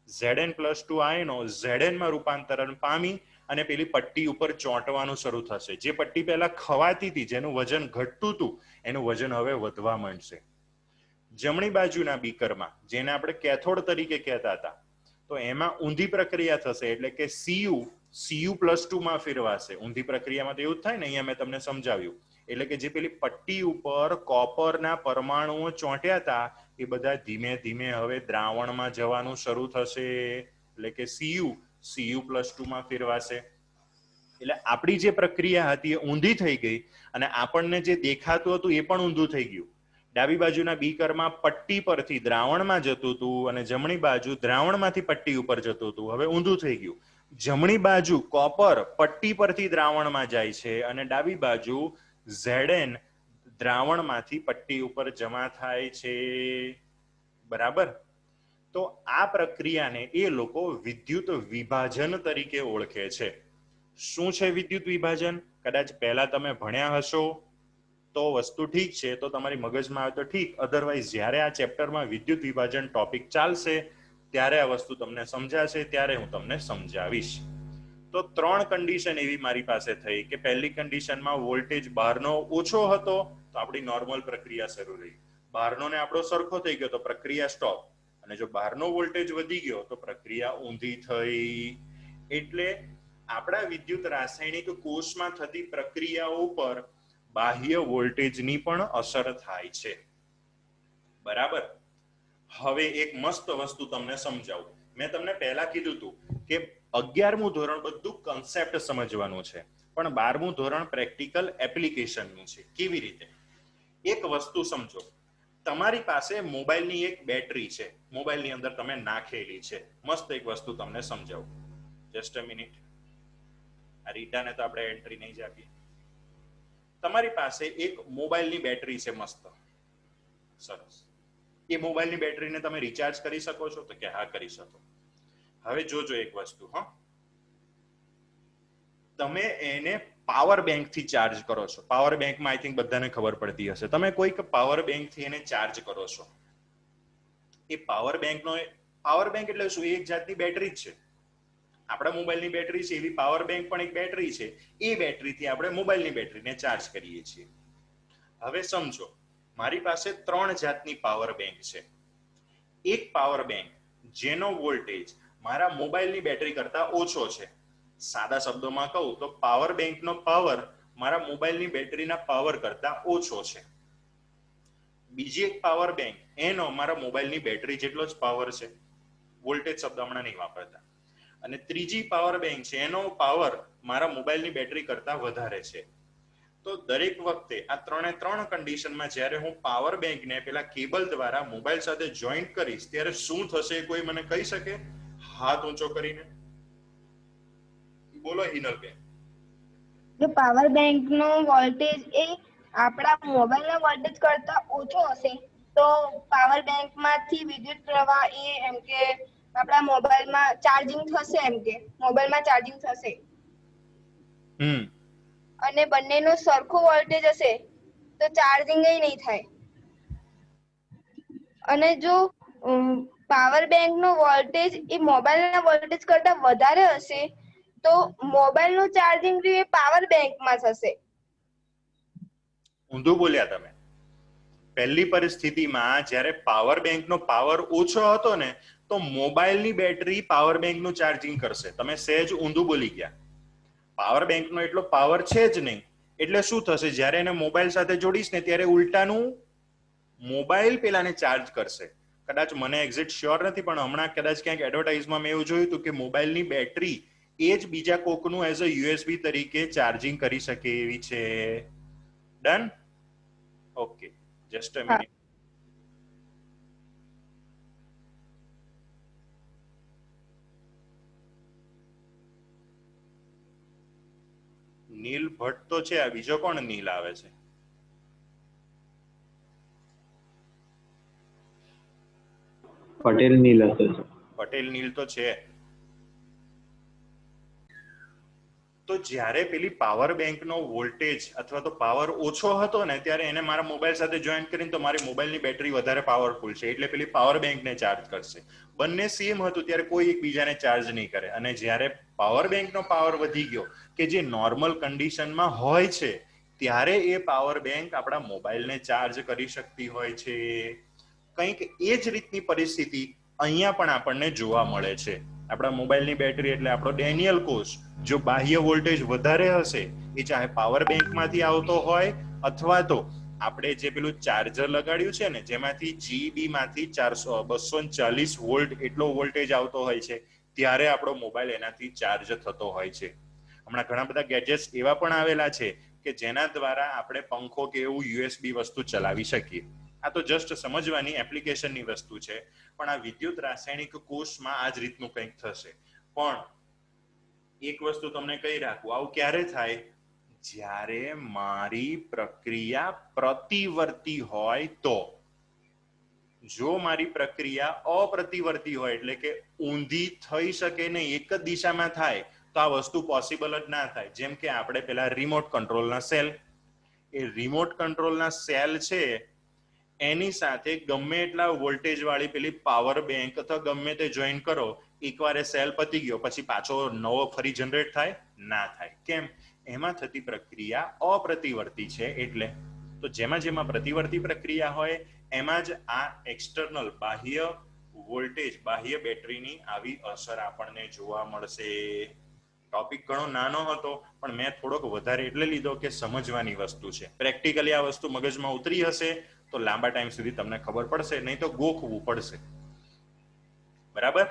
Zn plus 2 આયનો Zn માં રૂપાંતરણ પામી અને પેલી પટ્ટી ઉપર ચોંટવાનું શરૂ થશે. જે પટ્ટી પહેલા ખવાતી હતી, જેનું વજન ઘટતું હતું, એનું વજન હવે વધવા માંડશે. જમણી બાજુના બીકરમાં જેને આપણે કેથોડ તરીકે કહેતા હતા, તો એમાં ઊંધી પ્રક્રિયા થશે એટલે કે Cu plus 2 માં ફેરવાશે. ઊંધી પ્રક્રિયામાં તો એવું જ થાય ને, અહીંયા મેં તમને સમજાવ્યું. એટલે કે જે પેલી પટ્ટી ઉપર કોપરના પરમાણુઓ ચોંટ્યા હતા એ બધા ધીમે ધીમે હવે દ્રાવણમાં જવાનું શરૂ થશે. એટલે કે Cu plus 2 માં ફેરવાશે. એટલે આપણી જે પ્રક્રિયા હતી એ ઊંધી થઈ ગઈ અને આપણને જે દેખાતું હતું એ પણ ઊંધું થઈ ગયું. ડાબી બાજુના બીકરમાં પટ્ટી પરથી દ્રાવણમાં જતું હતું અને જમણી બાજુ દ્રાવણમાંથી પટ્ટી ઉપર જતું હતું. હવે ઊંધું થઈ ગયું. જમણી બાજુ કોપર પટ્ટી પરથી દ્રાવણમાં જાય છે અને ડાબી બાજુ Zn દ્રાવણમાંથી પટ્ટી ઉપર જમા થાય છે. બરાબર? તો આ પ્રક્રિયાને એ લોકો વિદ્યુત વિભાજન તરીકે ઓળખે છે. શું છે વિદ્યુત વિભાજન? કદાચ પહેલા તમે ભણ્યા હશો તો વસ્તુ ઠીક છે, તો તમારી મગજમાં આવે તો ઠીક, અધરવાઇઝ જ્યારે આ ચેપ્ટરમાં વિદ્યુત વિભાજન ટોપિક ચાલશે ત્યારે આ વસ્તુ તમને સમજાશે, ત્યારે હું તમને સમજાવીશ. તો 3 કન્ડિશન એવી મારી પાસે થઈ કે પહેલી કન્ડિશનમાં વોલ્ટેજ બહારનો ઓછો હતો તો આપણી નોર્મલ પ્રક્રિયા શરૂ રહી. બહારનો ને આપણો સરખો થઈ ગયો તો પ્રક્રિયા સ્ટોપ. અને જો બહારનો વોલ્ટેજ વધી ગયો તો પ્રક્રિયા ઊંધી થઈ. એટલે આપણા વિદ્યુત રાસાયણિક કોષમાં થતી પ્રક્રિયાઓ પર બાહ્ય વોલ્ટેજની પણ અસર થાય છે. બરાબર? હવે એક મસ્ત વસ્તુ તમને સમજાવું. મેં તમને પહેલા કીધું હતું કે 11મું ધોરણ બધું કન્સેપ્ટ સમજવાનું છે, પણ 12મું ધોરણ પ્રેક્ટિકલ એપ્લિકેશનનું છે. કેવી રીતે? એક વસ્તુ સમજો. તમારી પાસે મોબાઈલની એક બેટરી છે, મોબાઈલની અંદર તમે નાખેલી છે. મસ્ત એક વસ્તુ તમને સમજાવું. Just a minute. આ રીટાને તો આપણે એન્ટ્રી નહીં જ આપીએ. તમારી પાસે એક મોબાઈલની બેટરી છે મસ્ત. સરસ. એ મોબાઈલની બેટરીને તમે રિચાર્જ કરી શકો છો? તો કે હા, કરી શકો. હવે જોજો એક વસ્તુ, હા, તમે એને પાવર બેંક થી ચાર્જ કરો છો. પાવર બેંકમાં આઈ થિંક બધાને ખબર પડતી હશે. તમે કોઈક પાવર બેંક થી એને ચાર્જ કરો છો. એ પાવર બેંક એટલે શું? એક જાતની બેટરી જ છે. આપણા મોબાઈલની બેટરી છે એવી પાવર બેંક પણ એક બેટરી છે. એ બેટરીથી આપણે મોબાઈલની બેટરીને ચાર્જ કરીએ છીએ. હવે સમજો, મારી પાસે 3 જાતની પાવર બેંક છે. એક પાવર બેંક જેનો વોલ્ટેજ મારા મોબાઈલની બેટરી કરતા ઓછો છે. સાદા શબ્દોમાં કહું તો પાવર બેંકનો પાવર મારા મોબાઈલની બેટરીના પાવર કરતા ઓછો છે. બીજી એક પાવર બેંક, એનો મારા મોબાઈલની બેટરી જેટલો જ પાવર છે. વોલ્ટેજ શબ્દ હમણાં નહીં વાપરતા. અને ત્રીજી પાવર બેંક છે, એનો પાવર મારા મોબાઈલની બેટરી કરતા વધારે છે. તો દરેક વખતે આ 3 કન્ડિશનમાં જ્યારે હું પાવર બેંકને પેલા કેબલ દ્વારા મોબાઈલ સાથે જોઈન્ટ કરીશ ત્યારે શું થશે? કોઈ મને કહી શકે? હાથ ઊંચો કરીને બોલો હિનલબેન. જો પાવર બેંક નો વોલ્ટેજ એ આપણા મોબાઈલ ના વોલ્ટેજ કરતા ઓછો હશે તો પાવર બેંક માંથી વિદ્યુત પ્રવાહ એ એમ કે આપણા મોબાઈલમાં ચાર્જિંગ થશે, એમ કે મોબાઈલમાં ચાર્જિંગ થશે. અને બંનેનો સરખો વોલ્ટેજ હશે તો ચાર્જિંગ નહીં થાય. અને જો પાવર બેંક નો વોલ્ટેજ એ મોબાઈલના વોલ્ટેજ કરતા વધારે હશે તો મોબાઈલ નું ચાર્જિંગ એ પાવર બેંકમાં થશે. ઊંધું બોલ્યા તમે. પહેલી પરિસ્થિતિમાં જ્યારે પાવર બેંકનો પાવર ઓછો હતો ને તો મોબાઈલની બેટરી પાવર બેંકનું ચાર્જિંગ કરશે. તમે સહેજ ઊંધું બોલી ગયા. પાવર બેંકનો એટલો પાવર છે જ નહીં, એટલે શું થશે, જ્યારે એને મોબાઈલ સાથે જોડીશ ને ત્યારે ઉલટાનું મોબાઈલ પેલાને ચાર્જ કરશે. કદાચ મને એક્ઝેક્ટ શ્યોર નથી, પણ હમણાં કદાચ ક્યાંક એડવર્ટાઇઝમાં મેં એવું જોયું હતું કે મોબાઈલની બેટરી એ જ બીજા કોકનું એઝ અ યુએસબી તરીકે ચાર્જિંગ કરી શકે એવી છે. Done? Okay, just a minute. Neel Bhatt તો છે, આ બીજો કોણ નીલ આવે છે? પટેલ નીલ હશે. પટેલ નીલ તો છે. તો જ્યારે પેલી પાવર બેંકનો વોલ્ટેજ અથવા તો પાવર ઓછો હતો ને ત્યારે એને મારા મોબાઈલ સાથે જોઈન્ટ કરીને તો મારી મોબાઈલની બેટરી વધારે પાવરફુલ છે એટલે પેલી પાવર બેંકને ચાર્જ કરશે. બંને સેમ હતું ત્યારે કોઈ એકબીજાને ચાર્જ નહીં કરે. અને જ્યારે પાવર બેંકનો પાવર વધી ગયો કે જે નોર્મલ કન્ડિશનમાં હોય છે ત્યારે એ પાવર બેંક આપણા મોબાઈલને ચાર્જ કરી શકતી હોય છે. કંઈક એ જ રીતની પરિસ્થિતિ અહીંયા પણ આપણને જોવા મળે છે. આપણા મોબાઈલની બેટરી એટલે આપણો ડેનિયલ કોષ જો બાહ્ય વોલ્ટેજ વધારે હશે એ ચાહે પાવર બેંકમાંથી આવતો હોય અથવા તો આપણે જે પેલું ચાર્જર લગાડ્યું છે ને જેમાંથી જીબી માંથી 240 વોલ્ટ એટલો વોલ્ટેજ આવતો હોય છે ત્યારે આપણો મોબાઈલ એનાથી ચાર્જ થતો હોય છે. હમણાં ઘણા બધા ગેજેટ્સ એવા પણ આવેલા છે કે જેના દ્વારા આપણે પંખો કે એવું યુએસબી વસ્તુ ચલાવી શકીએ. આ તો જસ્ટ સમજવાની એપ્લિકેશનની વસ્તુ છે, પણ આ વિદ્યુત રાસાયણિક કોષમાં આ જ રીતનું કંઈક થશે. પણ એક વસ્તુ તમને કહી રાખું, આવું ક્યારે થાય? જ્યારે મારી પ્રક્રિયા પ્રતિવર્તી હોય તો. જો મારી પ્રક્રિયા અપ્રતિવર્તી હોય એટલે કે ઊંધી થઈ શકે નહીં, એક જ દિશામાં થાય તો આ વસ્તુ પોસિબલ જ ના થાય. જેમ કે આપણે પેલા રિમોટ કંટ્રોલના સેલ, એ રિમોટ કંટ્રોલના સેલ છે એની સાથે ગમે એટલા વોલ્ટેજ વાળી પેલી પાવર બેંક અથવા ગમે તે જોઈન કરો, એકવાર એ સેલ પતી ગયો પછી પાછો નવો ફરી જનરેટ થાય? ના થાય. કેમ? એમાં થતી પ્રક્રિયા અપ્રતિવર્તી છે એટલે. તો જેમાં પ્રતિવર્તી પ્રક્રિયા હોય એમાં જ આ એક્સટર્નલ બાહ્ય વોલ્ટેજ, બાહ્ય બેટરીની આવી અસર આપણને જોવા મળશે. ટોપિક ઘણો નાનો હતો પણ મેં થોડોક વધારે એટલે લીધો કે સમજવાની વસ્તુ છે. પ્રેક્ટિકલી આ વસ્તુ મગજમાં ઉતરી હશે તો લાંબા ટાઈમ સુધી તમને ખબર પડશે, નહીં તો ગોખવું પડશે. બરાબર?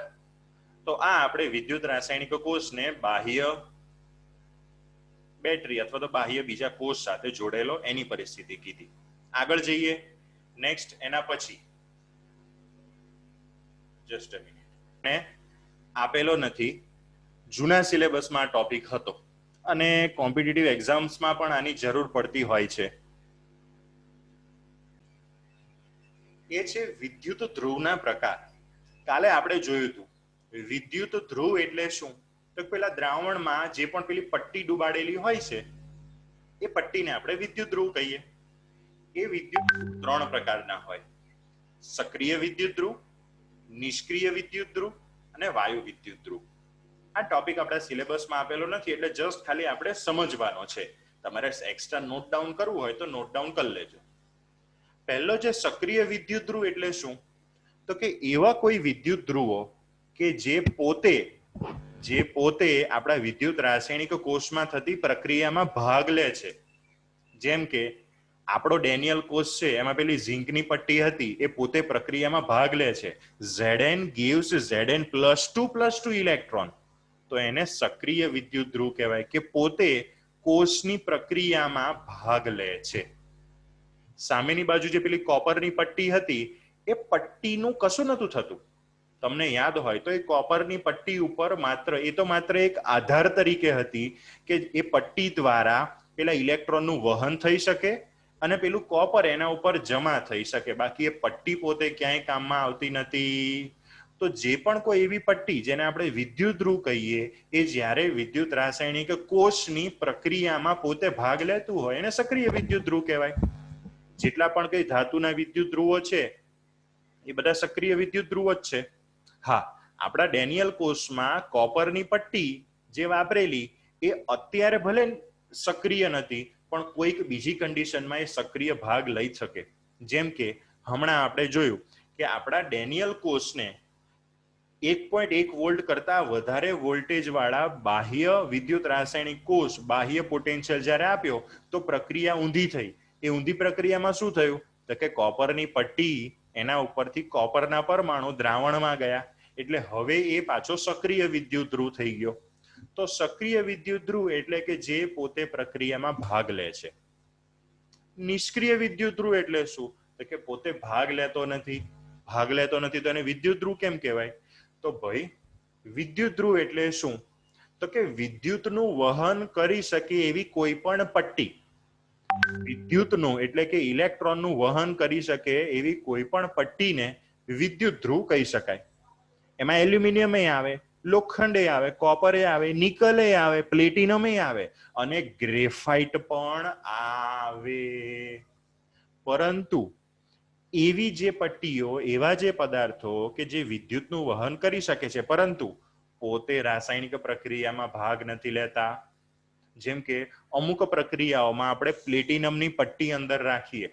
તો આ આપણે વિદ્યુત રાસાયણિક કોષને બાહ્ય બેટરી અથવા તો બાહ્ય બીજા કોષ સાથે જોડેલો એની પરિસ્થિતિ કીધી. આગળ જઈએ નેક્સ્ટ. એના પછી જસ્ટ અ મિનિટ, ને આપેલો નથી, જૂના સિલેબસમાં આ ટોપિક હતો અને કોમ્પિટિટિવ એક્ઝામ્સમાં પણ આની જરૂર પડતી હોય છે. એ છે વિદ્યુત ધ્રુવના પ્રકાર. કાલે આપણે જોયું હતું વિદ્યુત ધ્રુવ એટલે શું, તો પેલા દ્રાવણમાં જે પણ પેલી પટ્ટી ડુબાડેલી હોય છે એ પટ્ટીને આપણે વિદ્યુત ધ્રુવ કહીએ. એ વિદ્યુત ત્રણ પ્રકારના હોય: સક્રિય વિદ્યુત ધ્રુવ, નિષ્ક્રિય વિદ્યુત ધ્રુવ અને વાયુ વિદ્યુત ધ્રુવ. આ ટોપિક આપણા સિલેબસમાં આપેલો નથી એટલે જસ્ટ ખાલી આપણે સમજવાનો છે. તમારે એક્સ્ટ્રા નોટ ડાઉન કરવું હોય તો નોટ ડાઉન કરી લેજો. પહેલો જે સક્રિય વિદ્યુત ધ્રુવ એટલે શું, તો કે એવા કોઈ વિદ્યુત ધ્રુવો કે જે પોતે આપણા વિદ્યુત રાસાયણિક કોષમાં થતી પ્રક્રિયામાં ભાગ લે છે. જેમ કે આપણો ડેનિયલ કોષ છે એમાં પેલી ઝીંકની પટ્ટી હતી એ પોતે પ્રક્રિયામાં ભાગ લે છે. Zn gives Zn+2+2 ઇલેક્ટ્રોન, તો એને સક્રિય વિદ્યુત ધ્રુવ કહેવાય કે પોતે કોષની પ્રક્રિયામાં ભાગ લે છે. સામેની બાજુ જે પેલી કોપરની પટ્ટી હતી એ પટ્ટીનું કશું નતું થતું. તમને યાદ હોય તો એ કોપરની પટ્ટી ઉપર માત્ર એક આધાર તરીકે હતી કે એ પટ્ટી દ્વારા પેલા ઇલેક્ટ્રોનનું વહન થઈ શકે અને પેલું કોપર એના ઉપર જમા થઈ શકે. બાકી એ પટ્ટી પોતે ક્યાંય કામમાં આવતી નથી. તો જે પણ કોઈ એવી પટ્ટી જેને આપણે વિદ્યુત ધ્રુવ કહીએ એ જ્યારે વિદ્યુત રાસાયણિક કોષની પ્રક્રિયામાં પોતે ભાગ લેતું હોય એને સક્રિય વિદ્યુત ધ્રુવ કહેવાય. જેટલા પણ કઈ ધાતુના વિદ્યુત ધ્રુવો છે એ બધા સક્રિય વિદ્યુત ધ્રુવ જ છે. હા, આપણા ડેનિયલ કોષમાં કોપરની પટ્ટી જે વાપરેલી એ અત્યારે ભલે સક્રિય નથી, પણ કોઈક બીજી કન્ડિશનમાં એ સક્રિય ભાગ લઈ શકે. જેમ કે હમણાં આપણે જોયું કે આપણા ડેનિયલ કોષને 1.1 વોલ્ટ કરતા વધારે વોલ્ટેજ વાળા બાહ્ય વિદ્યુત રાસાયણિક કોષ બાહ્ય પોટેન્શિયલ જ્યારે આપ્યો તો પ્રક્રિયા ઊંધી થઈ. એ ઊંધી પ્રક્રિયામાં શું થયું તો કે કોપરની પટ્ટી એના ઉપરથી કોપરના પરમાણુ દ્રાવણમાં ગયા, એટલે હવે એ પાછો સક્રિય વિદ્યુત ધ્રુવ થઈ ગયો. તો સક્રિય વિદ્યુત ધ્રુવ એટલે કે જે પોતે પ્રક્રિયામાં ભાગ લે છે. નિષ્ક્રિય વિદ્યુત ધ્રુવ એટલે શું તો કે પોતે ભાગ લેતો નથી. ભાગ લેતો નથી તો એને વિદ્યુત ધ્રુવ કેમ કહેવાય? તો ભાઈ વિદ્યુત ધ્રુવ એટલે શું તો કે વિદ્યુતનું વહન કરી શકે એવી કોઈ પણ પટ્ટી, વિદ્યુતનું એટલે કે ઇલેક્ટ્રોનનું વહન કરી શકે એવી કોઈ પણ પટ્ટીને વિદ્યુત ધ્રુવ કહી શકાય. એમાં એલ્યુમિનિયમ આવે, લોખંડે આવે, કોપરે આવે, નિકલે આવે, પ્લેટિનમે આવે અને ગ્રેફાઇટ પણ આવે. પરંતુ એવી જે પટ્ટીઓ, એવા જે પદાર્થો કે જે વિદ્યુતનું વહન કરી શકે છે પરંતુ પોતે રાસાયણિક પ્રક્રિયામાં ભાગ નથી લેતા. જેમ કે અમુક પ્રક્રિયાઓમાં આપણે પ્લેટિનમની પટ્ટી અંદર રાખીએ,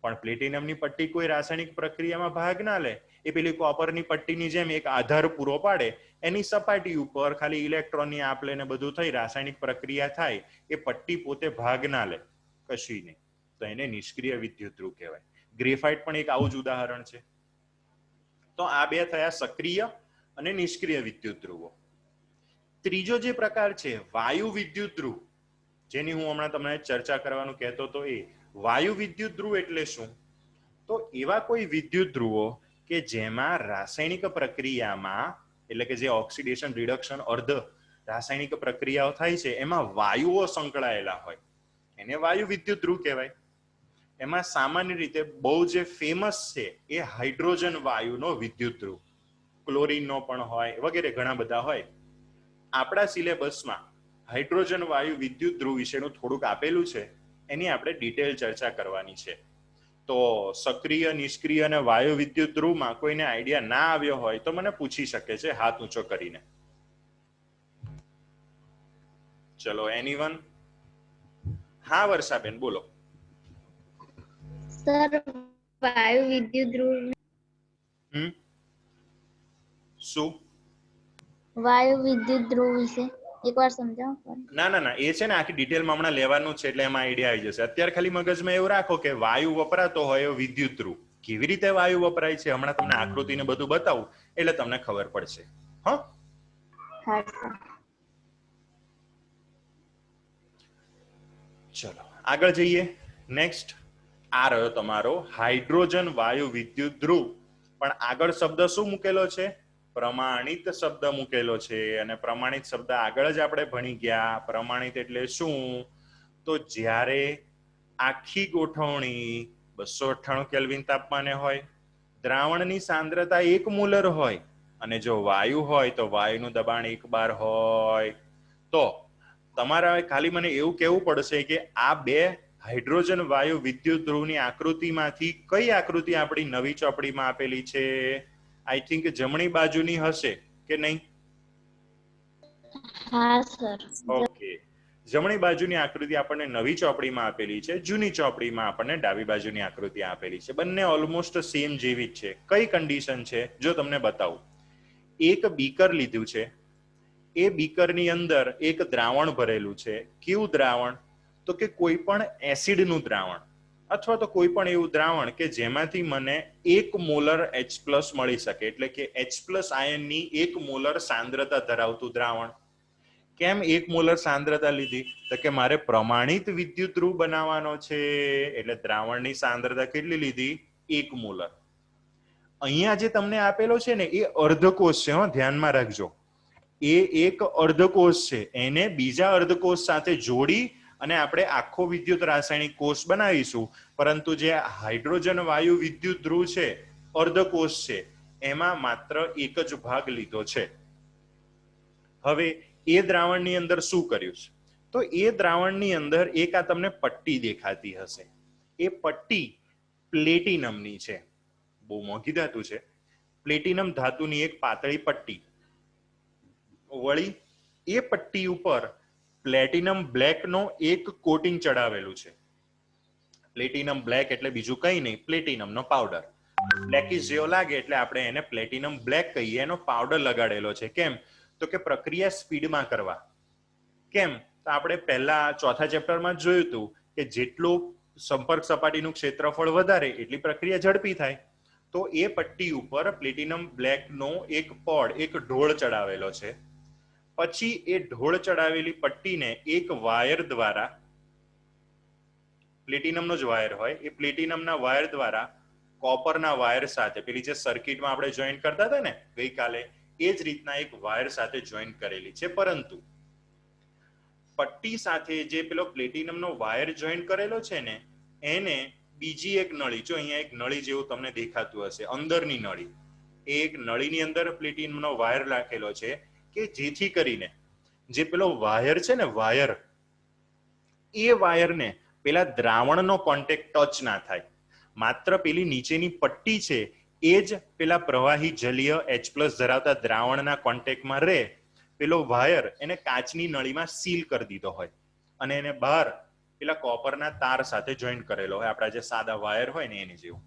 પણ પ્લેટિનમની પટ્ટી કોઈ રાસાયણિક પ્રક્રિયામાં ભાગ ના લે. એ પેલી કોપરની પટ્ટીની જેમ એક આધાર પૂરો પાડે, એની સપાટી ઉપર ખાલી ઇલેક્ટ્રોનની આપ લે ને બધું થઈ રાસાયણિક પ્રક્રિયા થાય. એ પટ્ટી પોતે ભાગ ના લે કશી નહીં, તો એને નિષ્ક્રિય વિદ્યુત ધ્રુવ કહેવાય. ગ્રેફાઇટ પણ એક આવું જ ઉદાહરણ છે. તો આ બે થયા સક્રિય અને નિષ્ક્રિય વિદ્યુત ધ્રુવો. ત્રીજો જે પ્રકાર છે વાયુ વિદ્યુત ધ્રુવ, જેની હું હમણાં તમને ચર્ચા કરવાનું કહેતો હતો. એ વાયુ વિદ્યુત ધ્રુવ એટલે શું તો એવા કોઈ વિદ્યુત ધ્રુવો કે જેમાં રાસાયણિક પ્રક્રિયામાં એટલે કે જે ઓક્સિડેશન રિડક્શન અર્ધ રાસાયણિક પ્રક્રિયાઓ થાય છે એમાં વાયુઓ સંકળાયેલા હોય, એને વાયુ વિદ્યુત ધ્રુવ કહેવાય. એમાં સામાન્ય રીતે બહુ જે ફેમસ છે એ હાઇડ્રોજન વાયુનો વિદ્યુત ધ્રુવ, ક્લોરીનનો પણ હોય વગેરે ઘણા બધા હોય. આપણા સિલેબસમાં હાઇડ્રોજન વાયુ વિદ્યુત ધ્રુવ વિશેનું થોડુંક આપેલું છે, એની આપણે ડિટેલ ચર્ચા કરવાની છે. તો સક્રિય, નિષ્ક્રિય અને વાયુ વિદ્યુત ધ્રુવમાં કોઈને આઈડિયા ના આવ્યો હોય તો મને પૂછી શકે છે હાથ ઊંચો કરીને. ચલો, એનીવન? હા વર્ષાબેન બોલો. સર, વાયુ વિદ્યુત ધ્રુવ શું? વાયુ વિદ્યુત ધ્રુવ વિશે એકવાર સમજાવો. ના, એ છે ને આખી ડિટેલમાં હમણાં લેવાનું છે એટલે એમાં આઈડિયા આવી જશે. અત્યારે ખાલી મગજમાં એવું રાખો કે વાયુ વપરાતો હોય એ વિદ્યુત ધ્રુવ. કેવી રીતે વાયુ વપરાય છે હમણાં તમને આકૃતિને બધું બતાવું એટલે તમને ખબર પડશે. હા સર. ચલો આગળ જઈએ. નેક્સ્ટ આ રહ્યો તમારો હાઇડ્રોજન વાયુ વિદ્યુત ધ્રુવ. પણ આગળ શબ્દ શું મૂકેલો છે? પ્રમાણિત શબ્દ મૂકેલો છે. અને પ્રમાણિત શબ્દ આગળ જ આપણે ભણી ગયા. પ્રમાણિત એટલે શું તો જ્યારે આખી ગોઠવણી 298 કેલ્વિન તાપમાને હોય, દ્રાવણની સાંદ્રતા 1 મોલર હોય અને જો વાયુ હોય તો વાયુનું દબાણ 1 બાર હોય, તો તમારે ખાલી મને એવું કહેવું પડશે કે આ બે હાઇડ્રોજન વાયુ વિદ્યુત ધ્રુવની આકૃતિમાંથી કઈ આકૃતિ આપણી નવી ચોપડીમાં આપેલી છે? આઈ થિંક જમણી બાજુની હશે કે નહીં? હા સર. ઓકે, જમણી બાજુની આકૃતિ આપણને નવી ચોપડીમાં આપેલી છે, જૂની ચોપડીમાં આપણને ડાબી બાજુની આકૃતિ આપેલી છે. બંને ઓલમોસ્ટ સેમ જેવી જ છે. કઈ કન્ડિશન છે જો તમને બતાવું. એક બીકર લીધું છે, એ બીકરની અંદર એક દ્રાવણ ભરેલું છે. કેવું દ્રાવણ તો કે કોઈ પણ એસિડનું દ્રાવણ અથવા તો કોઈ પણ એવું દ્રાવણ કે જેમાંથી મને 1 મોલર H+ મળી શકે, એટલે કે H+ આયનની 1 મોલર સાંદ્રતા ધરાવતું દ્રાવણ. કેમ 1 મોલર સાંદ્રતા લીધી તો કે મારે પ્રમાણિત વિદ્યુત ધ્રુવ બનાવવાનો છે, એટલે દ્રાવણની સાંદ્રતા કેટલી લીધી? 1 મોલર. અહીંયા જે તમને આપેલો છે ને એ અર્ધકોષ છે, ધ્યાનમાં રાખજો. એ એક અર્ધકોષ છે, એને બીજા અર્ધકોષ સાથે જોડી અને આપણે આખો વિદ્યુત રાસાયણિક કોષ બનાવીશું. પરંતુ જે હાઇડ્રોજન વાયુ વિદ્યુત ધ્રુવ છે, અર્ધકોષ છે, એમાં માત્ર એક જ ભાગ લીધો છે. હવે એ દ્રાવણની અંદર શું કર્યું છે તો એ દ્રાવણની અંદર એક આ તમને પટ્ટી દેખાતી હશે. એ પટ્ટી પ્લેટિનમની છે. બહુ મોંઘી ધાતુ છે. પ્લેટિનમ ધાતુની એક પાતળી પટ્ટી, વળી એ પટ્ટી ઉપર પ્લેટિનમ બ્લેકનો એક કોટિંગ ચડાવેલું છે. પ્લેટિનમ બ્લેક એટલે બીજું કંઈ નહીં, પ્લેટિનમનો પાવડર. બ્લેકિશ જેવો લાગે એટલે આપણે એને પ્લેટિનમ બ્લેક કહીએ, એનો પાવડર લગાડેલો છે. કેમ? તો કે પ્રક્રિયા સ્પીડમાં કરવા. કેમ? તો આપણે પહેલા ચોથા ચેપ્ટરમાં જોયું હતું કે જેટલું સંપર્ક સપાટીનું ક્ષેત્રફળ વધારે એટલી પ્રક્રિયા ઝડપી થાય. તો એ પટ્ટી ઉપર પ્લેટિનમ બ્લેકનો એક પડ, એક ઢોળ ચડાવેલો છે. પછી એ ઢોળ ચડાવેલી પટ્ટીને એક વાયર દ્વારા, પ્લેટિનમનો જ વાયર હોય, એ પ્લેટિનમના વાયર દ્વારા કોપરના વાયર સાથે, પેલી જે સર્કિટમાં આપણે જોઈન્ટ કરતા હતા ને ગઈકાલે, એ જ રીતના એક વાયર સાથે જોઈન્ટ કરેલી છે. પરંતુ પટ્ટી સાથે જે પેલો પ્લેટિનમનો વાયર જોઈન્ટ કરેલો છે ને, એને બીજી એક નળી, જો અહીંયા એક નળી જેવું તમને દેખાતું હશે, અંદરની નળી, એ એક નળીની અંદર પ્લેટિનમનો વાયર રાખેલો છે કે જેથી કરીને જે પેલો વાયર છે ને, વાયર, એ વાયરને પેલા દ્રાવણનો કોન્ટેક્ટ ટચ ના થાય. માત્ર પેલી નીચેની પટ્ટી છે એ જ પેલા પ્રવાહી જલીય H+ ધરાવતા દ્રાવણના કોન્ટેક્ટમાં રહે. પેલો વાયર એને કાચની નળીમાં સીલ કરી દીધો હોય અને એને બહાર પેલા કોપરના તાર સાથે જોઈન્ટ કરેલો હોય, આપણા જે સાદા વાયર હોય ને એની જેવું.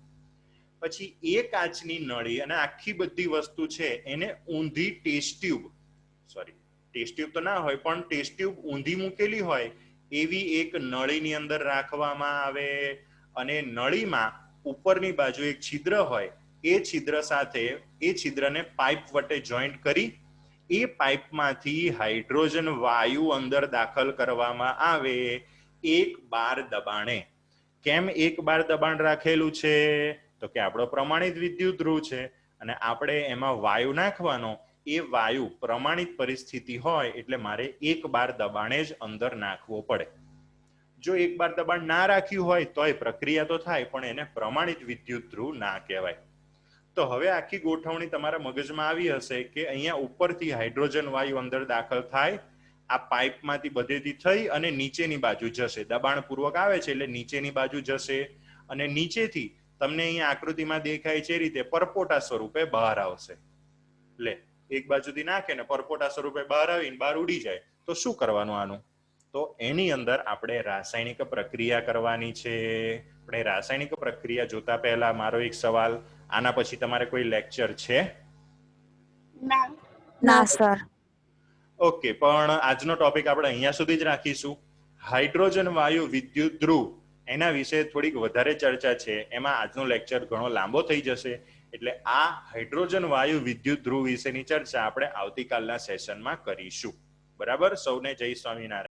પછી એ કાચની નળી અને આખી બધી વસ્તુ છે એને ઊંધી ટેસ્ટ ટ્યુબ તો ના હોય પણ ટેસ્ટ ટ્યુબ ઊંધી મૂકેલી હોય એવી એક નળીની અંદર રાખવામાં આવે. અને નળીમાં ઉપરની બાજુ એક છિદ્ર હોય, એ છિદ્ર સાથે એ છિદ્રને પાઇપ વટે જોઈન્ટ કરી એ પાઇપમાંથી હાઇડ્રોજન વાયુ અંદર દાખલ કરવામાં આવે 1 બાર દબાણે. કેમ 1 બાર દબાણ રાખેલું છે? તો કે આપણો પ્રમાણિત વિદ્યુત ધ્રુવ છે અને આપણે એમાં વાયુ નાખવાનો. એ વાયુ પ્રમાણિત પરિસ્થિતિ હોય એટલે મારે 1 બાર દબાણે જ અંદર નાખવો પડે. જો 1 બાર દબાણ ના રાખ્યું હોય તોય પ્રક્રિયા તો થાય પણ એને પ્રમાણિત વિદ્યુત ધ્રુવ ના કહેવાય. તો હવે આખી ગોઠવણી તમારા મગજમાં આવી હશે કે અહીંયા ઉપરથી હાઇડ્રોજન વાયુ અંદર દાખલ થાય, આ પાઇપમાંથી બધેથી થઈ અને નીચેની બાજુ જશે. દબાણપૂર્વક આવે છે એટલે નીચેની બાજુ જશે અને નીચેથી તમને અહીંયા આકૃતિમાં દેખાય છે એ રીતે પરપોટા સ્વરૂપે બહાર આવશે. લે, એક બાજુથી નાખે ને પરપોટા સ્વરૂપે બહાર આવીને બહાર ઉડી જાય તો શું કરવાનું આનું? તો એની અંદર આપણે રાસાયણિક પ્રક્રિયા કરવાની છે. આપણે રાસાયણિક પ્રક્રિયા જોતા પહેલા મારો એક સવાલ, આના પછી તમારે કોઈ લેક્ચર છે? ના સર. ઓકે, પણ આજનો ટોપિક આપણે અહીંયા સુધી જ રાખીશું. હાઇડ્રોજન વાયુ વિદ્યુત ધ્રુવ એના વિશે થોડીક વધારે ચર્ચા છે, એમાં આજનો લેક્ચર ઘણો લાંબો થઈ જશે. એટલે આ હાઇડ્રોજન વાયુ વિદ્યુત ધ્રુવ વિશેની ચર્ચા આપણે આવતીકાલના સેશનમાં કરીશું. બરાબર? સૌને જય સ્વામિનારાયણ.